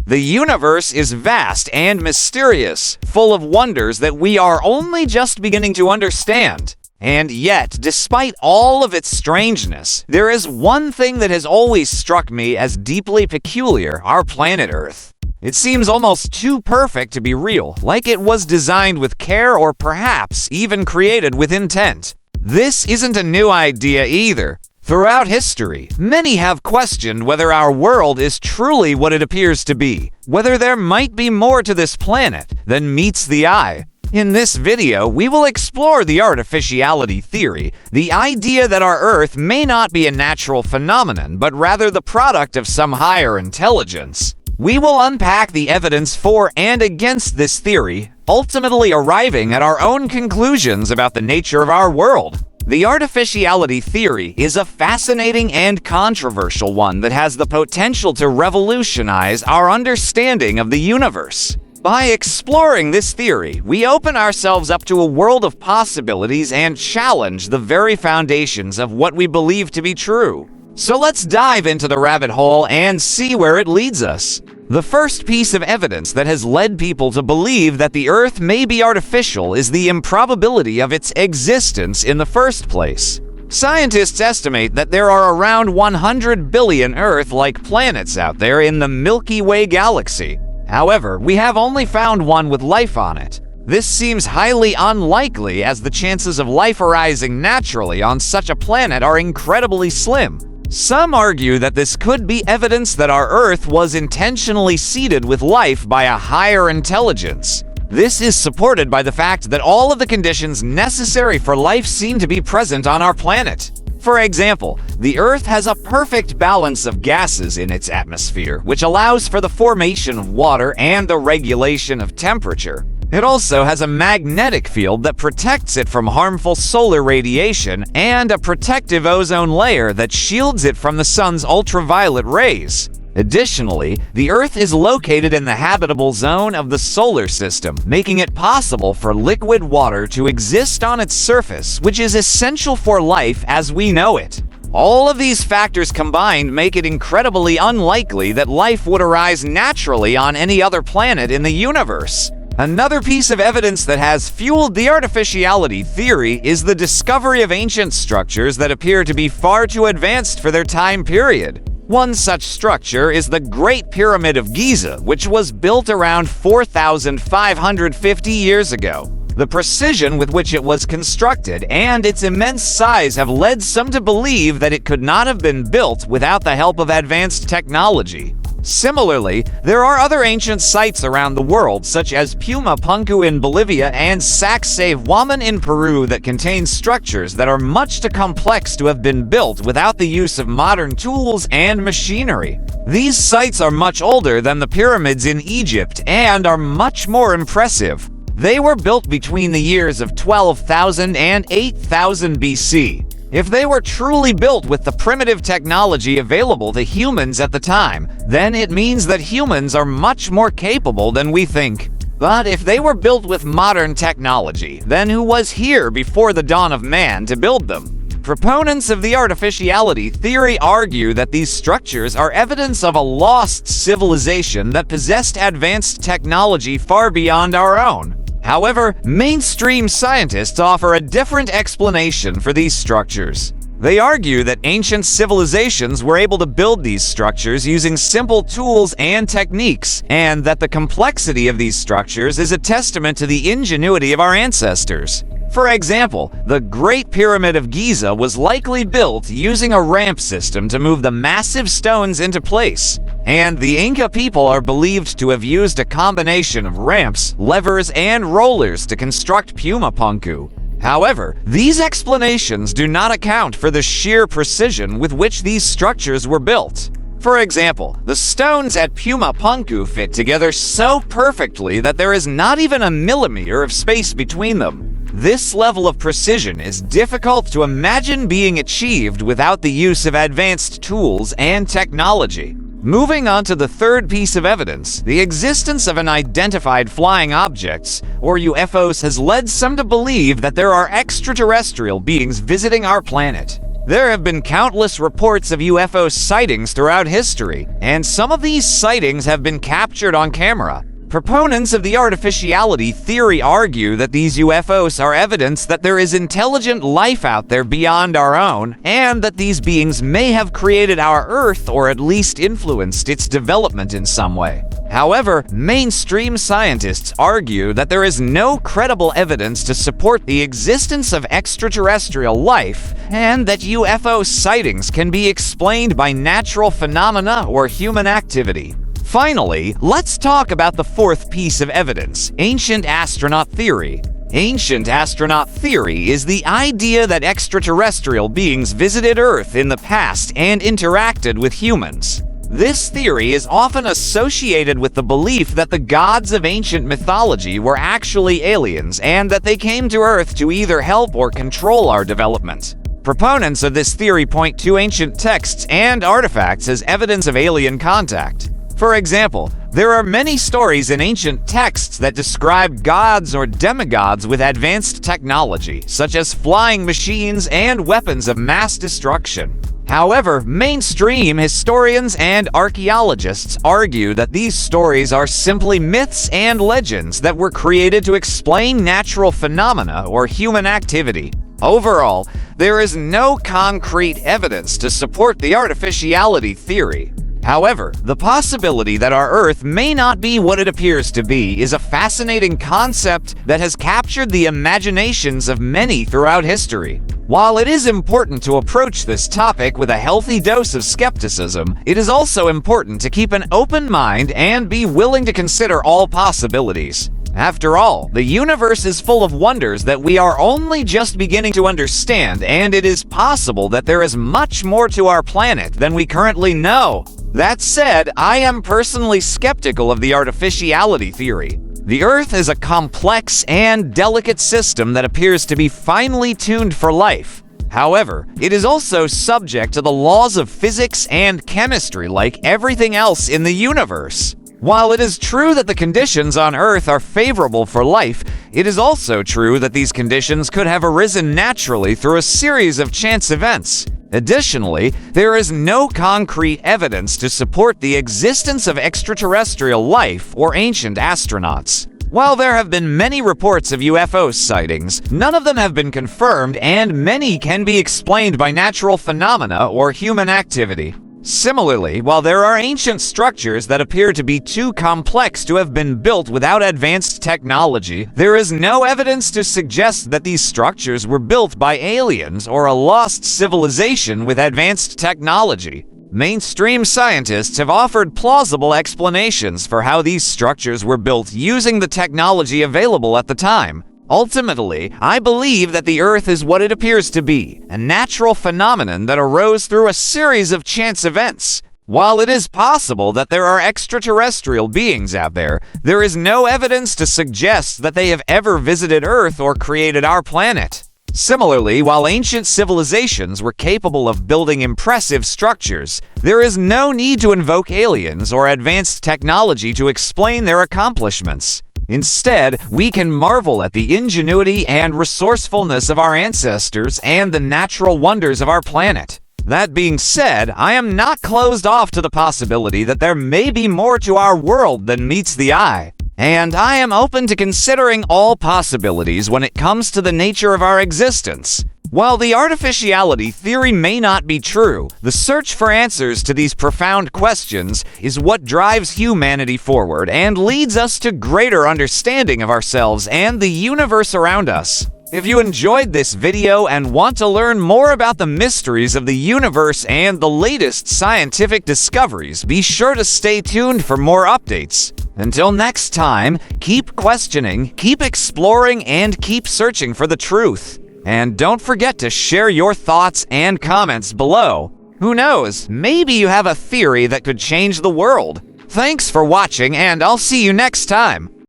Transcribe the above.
The universe is vast and mysterious, full of wonders that we are only just beginning to understand. And yet, despite all of its strangeness, there is one thing that has always struck me as deeply peculiar: our planet Earth. It seems almost too perfect to be real, like it was designed with care or perhaps even created with intent. This isn't a new idea either. Throughout history, many have questioned whether our world is truly what it appears to be, whether there might be more to this planet than meets the eye. In this video, we will explore the artificiality theory, the idea that our Earth may not be a natural phenomenon, but rather the product of some higher intelligence. We will unpack the evidence for and against this theory, ultimately arriving at our own conclusions about the nature of our world. The artificiality theory is a fascinating and controversial one that has the potential to revolutionize our understanding of the universe. By exploring this theory, we open ourselves up to a world of possibilities and challenge the very foundations of what we believe to be true. So let's dive into the rabbit hole and see where it leads us. The first piece of evidence that has led people to believe that the Earth may be artificial is the improbability of its existence in the first place. Scientists estimate that there are around 100 billion Earth-like planets out there in the Milky Way galaxy. However, we have only found one with life on it. This seems highly unlikely, as the chances of life arising naturally on such a planet are incredibly slim. Some argue that this could be evidence that our Earth was intentionally seeded with life by a higher intelligence. This is supported by the fact that all of the conditions necessary for life seem to be present on our planet. For example, the Earth has a perfect balance of gases in its atmosphere, which allows for the formation of water and the regulation of temperature. It also has a magnetic field that protects it from harmful solar radiation and a protective ozone layer that shields it from the sun's ultraviolet rays. Additionally, the Earth is located in the habitable zone of the solar system, making it possible for liquid water to exist on its surface, which is essential for life as we know it. All of these factors combined make it incredibly unlikely that life would arise naturally on any other planet in the universe. Another piece of evidence that has fueled the artificiality theory is the discovery of ancient structures that appear to be far too advanced for their time period. One such structure is the Great Pyramid of Giza, which was built around 4,550 years ago. The precision with which it was constructed and its immense size have led some to believe that it could not have been built without the help of advanced technology. Similarly, there are other ancient sites around the world, such as Puma Punku in Bolivia and Sacsayhuaman in Peru, that contain structures that are much too complex to have been built without the use of modern tools and machinery. These sites are much older than the pyramids in Egypt and are much more impressive. They were built between the years of 12,000 and 8,000 BC. If they were truly built with the primitive technology available to humans at the time, then it means that humans are much more capable than we think. But if they were built with modern technology, then who was here before the dawn of man to build them? Proponents of the artificiality theory argue that these structures are evidence of a lost civilization that possessed advanced technology far beyond our own. However, mainstream scientists offer a different explanation for these structures. They argue that ancient civilizations were able to build these structures using simple tools and techniques, and that the complexity of these structures is a testament to the ingenuity of our ancestors. For example, the Great Pyramid of Giza was likely built using a ramp system to move the massive stones into place, and the Inca people are believed to have used a combination of ramps, levers, and rollers to construct Puma Punku. However, these explanations do not account for the sheer precision with which these structures were built. For example, the stones at Puma Punku fit together so perfectly that there is not even a millimeter of space between them. This level of precision is difficult to imagine being achieved without the use of advanced tools and technology. Moving on to the third piece of evidence, the existence of unidentified flying objects, or UFOs, has led some to believe that there are extraterrestrial beings visiting our planet. There have been countless reports of UFO sightings throughout history, and some of these sightings have been captured on camera. Proponents of the artificiality theory argue that these UFOs are evidence that there is intelligent life out there beyond our own, and that these beings may have created our Earth or at least influenced its development in some way. However, mainstream scientists argue that there is no credible evidence to support the existence of extraterrestrial life, and that UFO sightings can be explained by natural phenomena or human activity. Finally, let's talk about the fourth piece of evidence, Ancient Astronaut Theory. Ancient Astronaut Theory is the idea that extraterrestrial beings visited Earth in the past and interacted with humans. This theory is often associated with the belief that the gods of ancient mythology were actually aliens and that they came to Earth to either help or control our development. Proponents of this theory point to ancient texts and artifacts as evidence of alien contact. For example, there are many stories in ancient texts that describe gods or demigods with advanced technology, such as flying machines and weapons of mass destruction. However, mainstream historians and archaeologists argue that these stories are simply myths and legends that were created to explain natural phenomena or human activity. Overall, there is no concrete evidence to support the artificiality theory. However, the possibility that our Earth may not be what it appears to be is a fascinating concept that has captured the imaginations of many throughout history. While it is important to approach this topic with a healthy dose of skepticism, it is also important to keep an open mind and be willing to consider all possibilities. After all, the universe is full of wonders that we are only just beginning to understand, and it is possible that there is much more to our planet than we currently know. That said, I am personally skeptical of the artificiality theory. The Earth is a complex and delicate system that appears to be finely tuned for life. However, it is also subject to the laws of physics and chemistry like everything else in the universe. While it is true that the conditions on Earth are favorable for life, it is also true that these conditions could have arisen naturally through a series of chance events. Additionally, there is no concrete evidence to support the existence of extraterrestrial life or ancient astronauts. While there have been many reports of UFO sightings, none of them have been confirmed, and many can be explained by natural phenomena or human activity. Similarly, while there are ancient structures that appear to be too complex to have been built without advanced technology, there is no evidence to suggest that these structures were built by aliens or a lost civilization with advanced technology. Mainstream scientists have offered plausible explanations for how these structures were built using the technology available at the time. Ultimately, I believe that the Earth is what it appears to be, a natural phenomenon that arose through a series of chance events. While it is possible that there are extraterrestrial beings out there, there is no evidence to suggest that they have ever visited Earth or created our planet. Similarly, while ancient civilizations were capable of building impressive structures, there is no need to invoke aliens or advanced technology to explain their accomplishments. Instead, we can marvel at the ingenuity and resourcefulness of our ancestors and the natural wonders of our planet. That being said, I am not closed off to the possibility that there may be more to our world than meets the eye. And I am open to considering all possibilities when it comes to the nature of our existence. While the artificiality theory may not be true, the search for answers to these profound questions is what drives humanity forward and leads us to greater understanding of ourselves and the universe around us. If you enjoyed this video and want to learn more about the mysteries of the universe and the latest scientific discoveries, be sure to stay tuned for more updates. Until next time, keep questioning, keep exploring, and keep searching for the truth. And don't forget to share your thoughts and comments below. Who knows, maybe you have a theory that could change the world. Thanks for watching, and I'll see you next time.